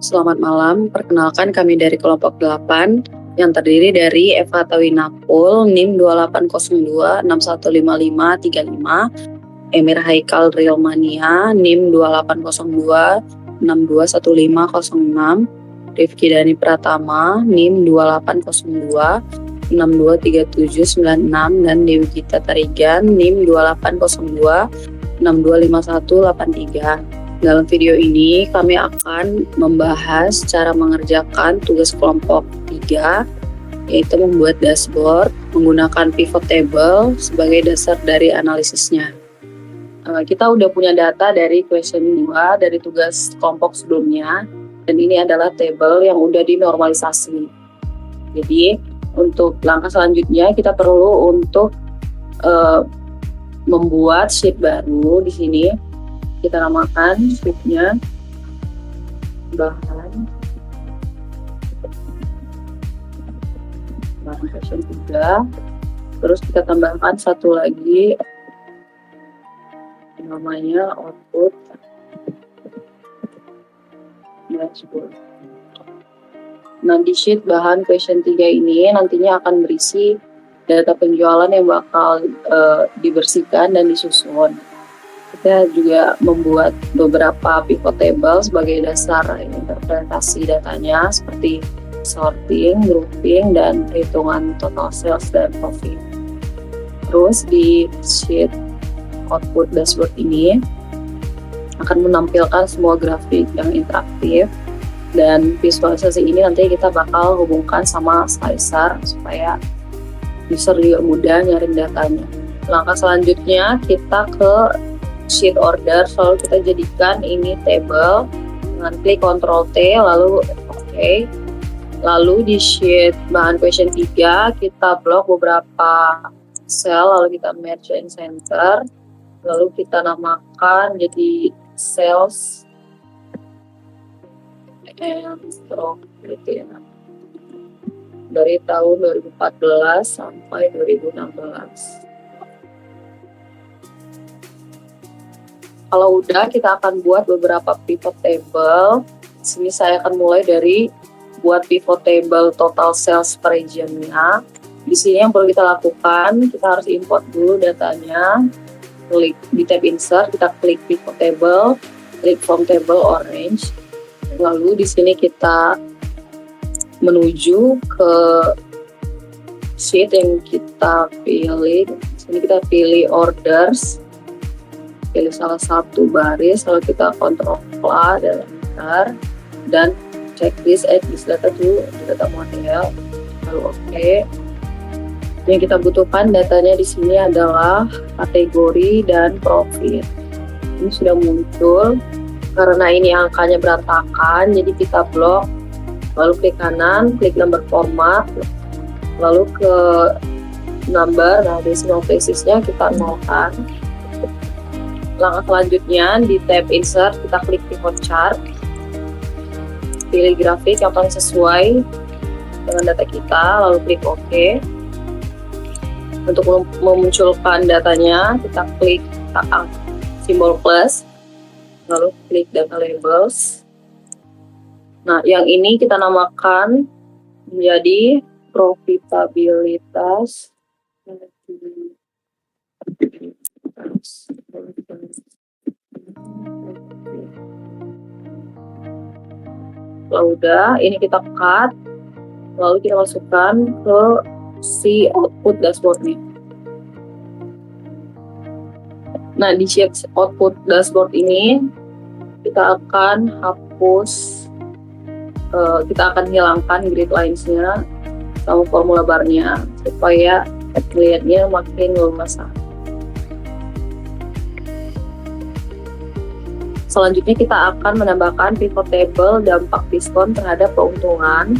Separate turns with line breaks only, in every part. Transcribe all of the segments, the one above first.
Selamat malam, perkenalkan kami dari kelompok 8 yang terdiri dari Eva Tawinapul, NIM 2802615535, Emir Haikal Realmania, NIM 2802621506, Rifki Dani Pratama, NIM 2802623796, dan Dewi Gita Tarigan, NIM 2802625183. Dalam video ini kami akan membahas cara mengerjakan tugas kelompok 3, yaitu membuat dashboard menggunakan pivot table sebagai dasar dari analisisnya. Kita udah punya data dari question 2 dari tugas kelompok sebelumnya, dan ini adalah table yang udah dinormalisasi. Jadi untuk langkah selanjutnya kita perlu untuk membuat sheet baru di sini. Kita namakan sheet-nya bahan question 3. Terus kita tambahkan satu lagi namanya output dashboard. Nah, di sheet bahan question 3 ini nantinya akan berisi data penjualan yang bakal dibersihkan dan disusun. Kita juga membuat beberapa pivot table sebagai dasar interpretasi datanya, seperti sorting, grouping, dan perhitungan total sales dan profit. Terus di sheet output dashboard ini akan menampilkan semua grafik yang interaktif, dan visualisasi ini nanti kita bakal hubungkan sama slicer supaya user juga mudah nyari datanya. Langkah selanjutnya kita ke sheet order, selalu kita jadikan ini table dengan klik Ctrl T lalu OK. Lalu di sheet bahan question 3 kita blok beberapa cell, lalu kita merge and center, lalu kita namakan jadi sales and stock gitu ya, dari tahun 2014 sampai 2016. Kalau udah, kita akan buat beberapa pivot table. Di sini saya akan mulai dari buat pivot table total sales per region-nya. Di sini yang perlu kita lakukan, kita harus import dulu datanya. Klik di tab insert, kita klik pivot table, klik from table orange. Lalu di sini kita menuju ke sheet yang kita pilih. Di sini kita pilih orders. Pilih salah satu baris, lalu kita Ctrl A dan enter, dan checklist add this data to data model, lalu OK. Yang kita butuhkan datanya di sini adalah kategori dan profit. Ini sudah muncul. Karena ini angkanya berantakan, jadi kita blok, lalu klik kanan, klik number format, lalu ke number, nah decimal places-nya kita nolkan. Langkah selanjutnya di tab insert kita klik pivot chart, pilih grafik yang paling sesuai dengan data kita, lalu klik OK. Untuk memunculkan datanya kita klik simbol plus, lalu klik data labels. Nah, yang ini kita namakan menjadi profitabilitas. Kalau udah, ini kita cut, lalu kita masukkan ke si output dashboard nih. Nah, di sheet output dashboard ini kita akan hapus, kita akan hilangkan grid lines-nya sama formula bar-nya supaya lihatnya makin luas. Selanjutnya kita akan menambahkan pivot table dampak diskon terhadap keuntungan.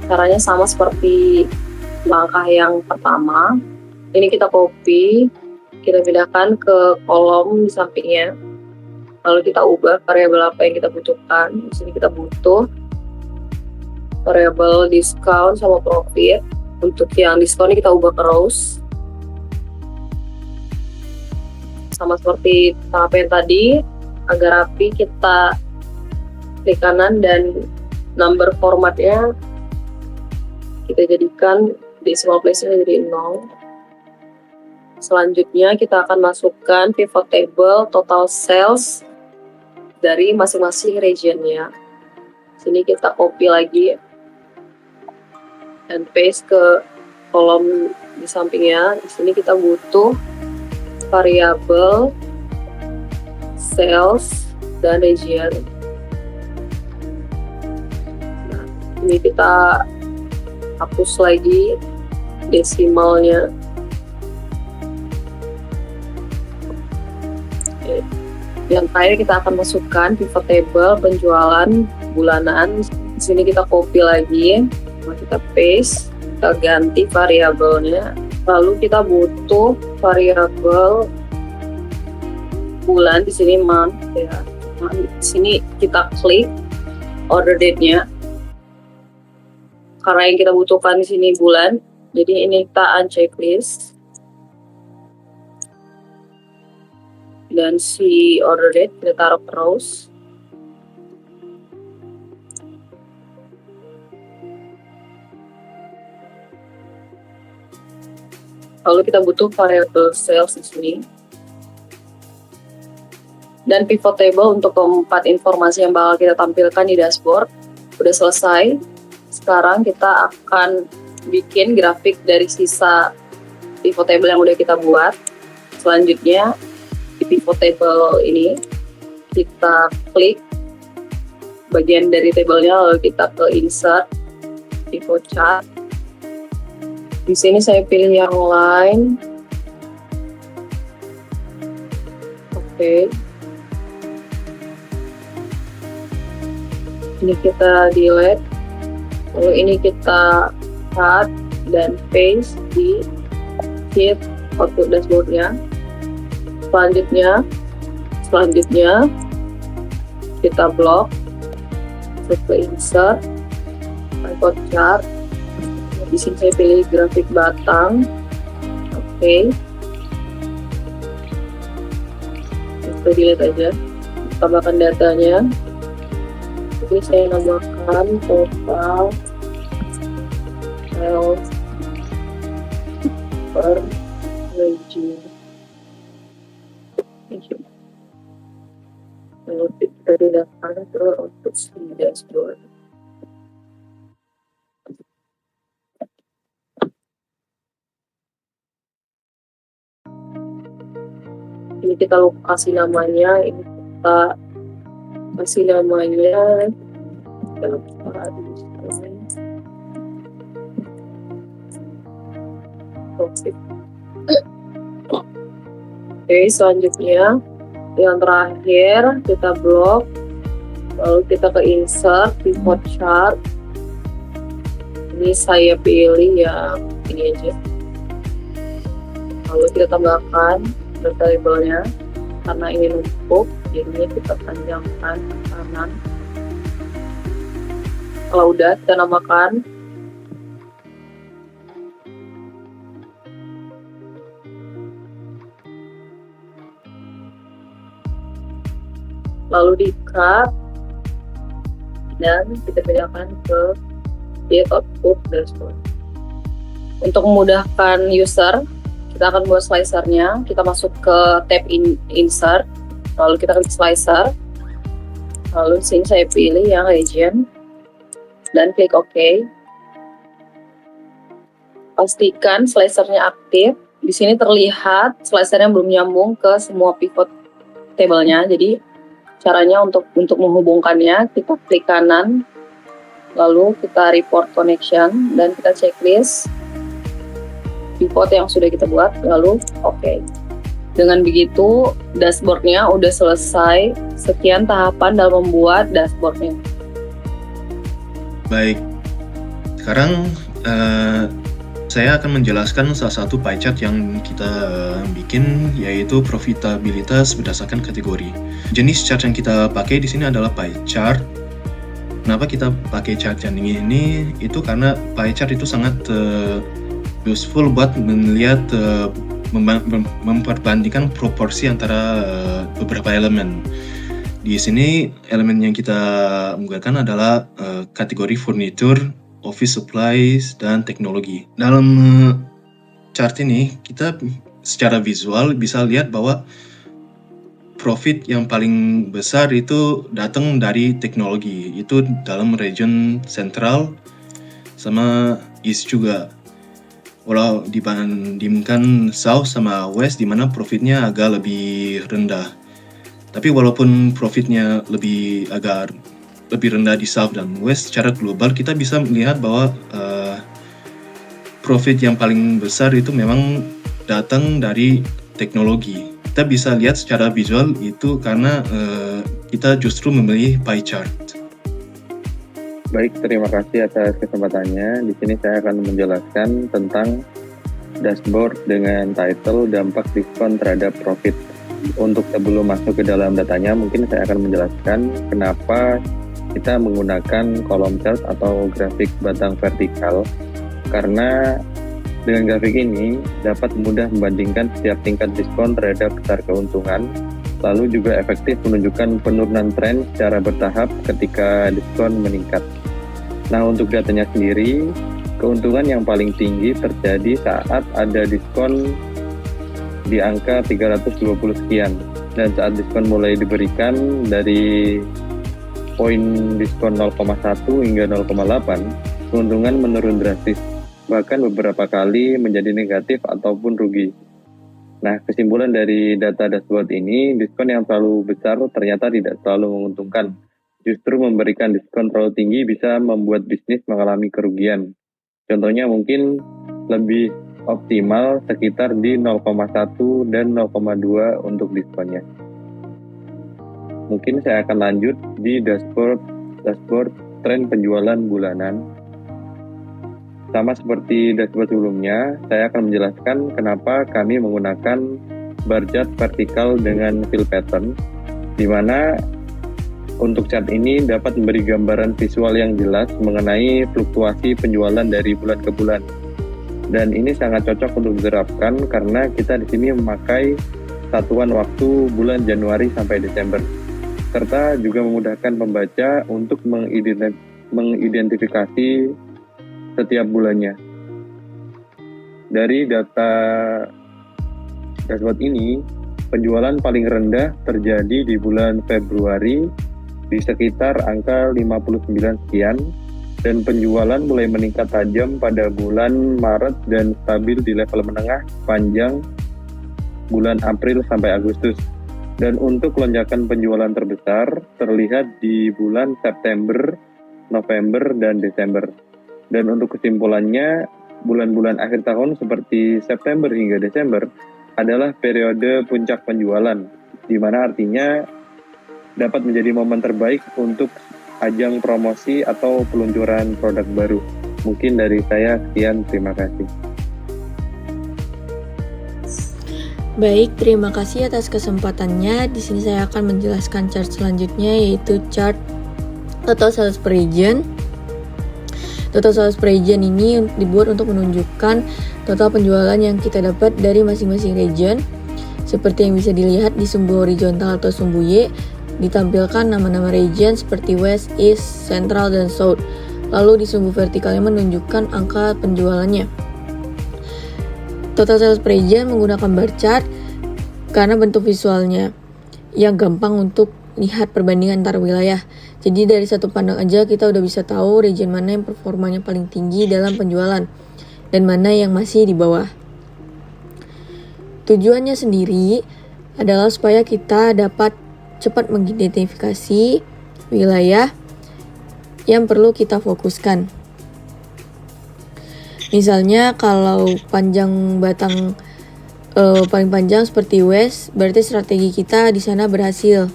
Caranya sama seperti langkah yang pertama. Ini kita copy, kita pindahkan ke kolom di sampingnya. Lalu kita ubah variabel apa yang kita butuhkan. Di sini kita butuh variabel discount sama profit. Untuk yang diskon ini kita ubah ke rows. Sama seperti tahap yang tadi, agar rapi kita klik kanan dan number formatnya kita jadikan decimal place-nya jadi 0. Selanjutnya kita akan masukkan pivot table total sales dari masing-masing regionnya. Sini kita copy lagi dan paste ke kolom di sampingnya. Di sini kita butuh variabel sales dan region. Nah, ini kita hapus lagi desimalnya. Yang terakhir kita akan masukkan pivot table penjualan bulanan. Di sini kita copy lagi, kita paste, kita ganti variabelnya. Lalu kita butuh variabel bulan, di sini month ya. Nah, di sini kita klik order date-nya. Karena yang kita butuhkan di sini bulan, jadi ini kita uncheck list. Dan si order date kita taruh rows. Lalu kita butuh variable sales di sini. Dan pivot table untuk keempat informasi yang bakal kita tampilkan di dashboard udah selesai. Sekarang kita akan bikin grafik dari sisa pivot table yang udah kita buat. Selanjutnya di pivot table ini kita klik bagian dari tabelnya, lalu kita ke insert pivot chart. Di sini saya pilih yang line. Oke. Ini kita delete. Lalu ini kita cut dan paste di sheet output dashboardnya. Selanjutnya kita blok, ke insert, pivot chart. Di sini saya pilih grafik batang. Oke. Kita delete aja. Tambahkan datanya. Jadi saya nambahkan total sales per region. Lalu kita pindahkan ke output dashboard. Ini kita kasih namanya, ini kita kasih namanya Oke, selanjutnya yang terakhir kita blok, lalu kita ke insert pivot chart. Ini saya pilih yang ini aja, lalu kita tambahkan variabelnya karena ini numpuk, jadinya kita panjangkan ke kanan. Kalau udah kita namakan. Lalu di cut dan kita pindahkan ke sheet output dashboard. Untuk memudahkan user, kita akan buat slicernya. Kita masuk ke tab insert, lalu kita klik slicer, lalu sini saya pilih yang region dan klik OK. Pastikan slicernya aktif. Di sini terlihat slicernya belum nyambung ke semua pivot table-nya. Jadi caranya untuk menghubungkannya, kita klik kanan, lalu kita report connection dan kita checklist pivot yang sudah kita buat, lalu OK. Dengan begitu dashboardnya udah selesai. Sekian tahapan dalam membuat dashboardnya.
Baik, sekarang saya akan menjelaskan salah satu pie chart yang kita bikin, yaitu profitabilitas berdasarkan kategori. Jenis chart yang kita pakai di sini adalah pie chart. Kenapa kita pakai chart yang ini? Itu karena pie chart itu sangat useful buat melihat memperbandingkan proporsi antara beberapa elemen. Di sini elemen yang kita menggunakan adalah kategori furniture, office supplies, dan teknologi. Dalam chart ini kita secara visual bisa lihat bahwa profit yang paling besar itu datang dari teknologi. Itu dalam region sentral sama east juga. Walau dibandingkan south sama west di mana profitnya agak lebih rendah. Tapi walaupun profitnya agak lebih rendah di South dan West, secara global kita bisa melihat bahwa profit yang paling besar itu memang datang dari teknologi. Kita bisa lihat secara visual itu karena kita justru memilih pie chart.
Baik, terima kasih atas kesempatannya. Di sini saya akan menjelaskan tentang dashboard dengan title dampak diskon terhadap profit. Untuk sebelum masuk ke dalam datanya, mungkin saya akan menjelaskan kenapa kita menggunakan kolom chart atau grafik batang vertikal. Karena dengan grafik ini dapat mudah membandingkan setiap tingkat diskon terhadap besar keuntungan, lalu juga efektif menunjukkan penurunan tren secara bertahap ketika diskon meningkat. Nah, untuk datanya sendiri, keuntungan yang paling tinggi terjadi saat ada diskon di angka 320 sekian, dan saat diskon mulai diberikan dari poin diskon 0,1 hingga 0,8, keuntungan menurun drastis, bahkan beberapa kali menjadi negatif ataupun rugi. Nah, kesimpulan dari data dashboard ini, diskon yang terlalu besar ternyata tidak selalu menguntungkan. Justru memberikan diskon terlalu tinggi bisa membuat bisnis mengalami kerugian. Contohnya mungkin lebih optimal sekitar di 0,1 dan 0,2 untuk diskonnya. Mungkin saya akan lanjut di dashboard tren penjualan bulanan. Sama seperti dashboard sebelumnya, saya akan menjelaskan kenapa kami menggunakan bar chart vertikal dengan fill pattern, di mana untuk chart ini dapat memberi gambaran visual yang jelas mengenai fluktuasi penjualan dari bulan ke bulan. Dan ini sangat cocok untuk diterapkan karena kita di sini memakai satuan waktu bulan Januari sampai Desember, serta juga memudahkan pembaca untuk mengidentifikasi setiap bulannya. Dari data dashboard ini, penjualan paling rendah terjadi di bulan Februari di sekitar angka 59 sekian, dan penjualan mulai meningkat tajam pada bulan Maret dan stabil di level menengah panjang bulan April sampai Agustus. Dan untuk lonjakan penjualan terbesar terlihat di bulan September, November, dan Desember. Dan untuk kesimpulannya, bulan-bulan akhir tahun seperti September hingga Desember adalah periode puncak penjualan, di mana artinya dapat menjadi momen terbaik untuk ajang promosi atau peluncuran produk baru. Mungkin dari saya sekian, terima kasih.
Baik, terima kasih atas kesempatannya. Di sini saya akan menjelaskan chart selanjutnya, yaitu chart total sales per region. Total sales per region ini dibuat untuk menunjukkan total penjualan yang kita dapat dari masing-masing region. Seperti yang bisa dilihat di sumbu horizontal atau sumbu Y, ditampilkan nama-nama region seperti West, East, Central, dan South. Lalu di sumbu vertikalnya menunjukkan angka penjualannya. Total sales per region menggunakan bar chart karena bentuk visualnya yang gampang untuk lihat perbandingan antar wilayah. Jadi dari satu pandang aja kita udah bisa tahu region mana yang performanya paling tinggi dalam penjualan dan mana yang masih di bawah. Tujuannya sendiri adalah supaya kita dapat cepat mengidentifikasi wilayah yang perlu kita fokuskan. Misalnya kalau panjang batang paling panjang seperti West, berarti strategi kita di sana berhasil.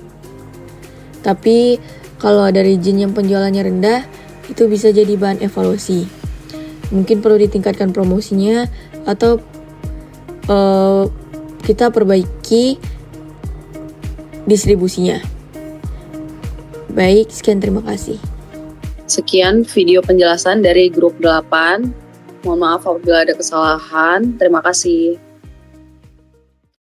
Tapi kalau ada region yang penjualannya rendah, itu bisa jadi bahan evaluasi. Mungkin perlu ditingkatkan promosinya atau kita perbaiki distribusinya. Baik, sekian, terima kasih.
Sekian video penjelasan dari grup 8. Mohon maaf apabila ada kesalahan. Terima kasih.